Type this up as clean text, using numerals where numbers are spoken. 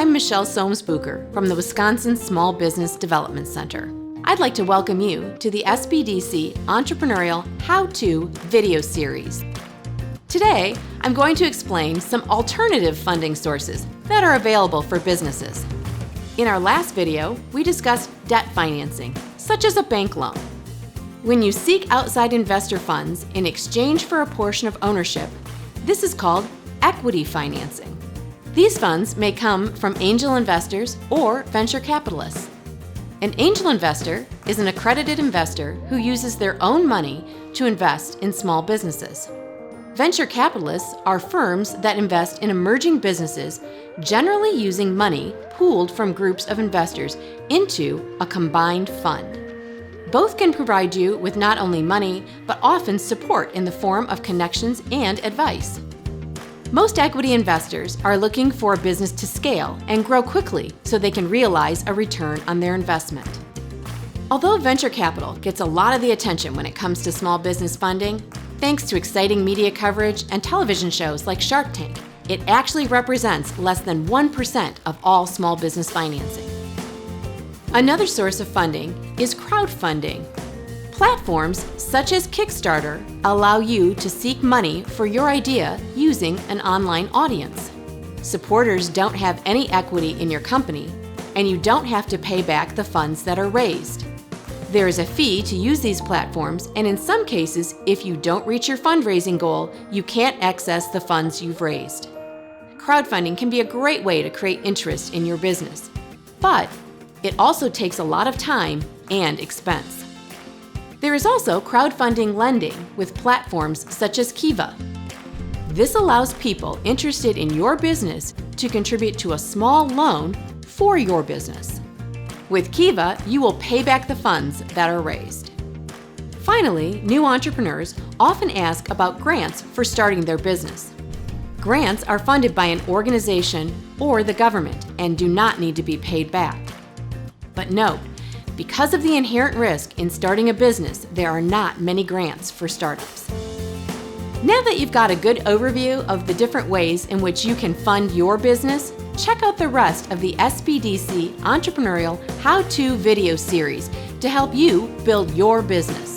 I'm Michelle Soames-Bucher from the Wisconsin Small Business Development Center. I'd like to welcome you to the SBDC Entrepreneurial How-To video series. Today, I'm going to explain some alternative funding sources that are available for businesses. In our last video, we discussed debt financing, such as a bank loan. When you seek outside investor funds in exchange for a portion of ownership, this is called equity financing. These funds may come from angel investors or venture capitalists. An angel investor is an accredited investor who uses their own money to invest in small businesses. Venture capitalists are firms that invest in emerging businesses, generally using money pooled from groups of investors into a combined fund. Both can provide you with not only money, but often support in the form of connections and advice. Most equity investors are looking for a business to scale and grow quickly so they can realize a return on their investment. Although venture capital gets a lot of the attention when it comes to small business funding, thanks to exciting media coverage and television shows like Shark Tank, it actually represents less than 1% of all small business financing. Another source of funding is crowdfunding. Platforms such as Kickstarter allow you to seek money for your idea using an online audience. Supporters don't have any equity in your company, and you don't have to pay back the funds that are raised. There is a fee to use these platforms, and in some cases, if you don't reach your fundraising goal, you can't access the funds you've raised. Crowdfunding can be a great way to create interest in your business, but it also takes a lot of time and expense. There is also crowdfunding lending with platforms such as Kiva. This allows people interested in your business to contribute to a small loan for your business. With Kiva, you will pay back the funds that are raised. Finally, new entrepreneurs often ask about grants for starting their business. Grants are funded by an organization or the government and do not need to be paid back. But note, because of the inherent risk in starting a business, there are not many grants for startups. Now that you've got a good overview of the different ways in which you can fund your business, check out the rest of the SBDC Entrepreneurial How-To video series to help you build your business.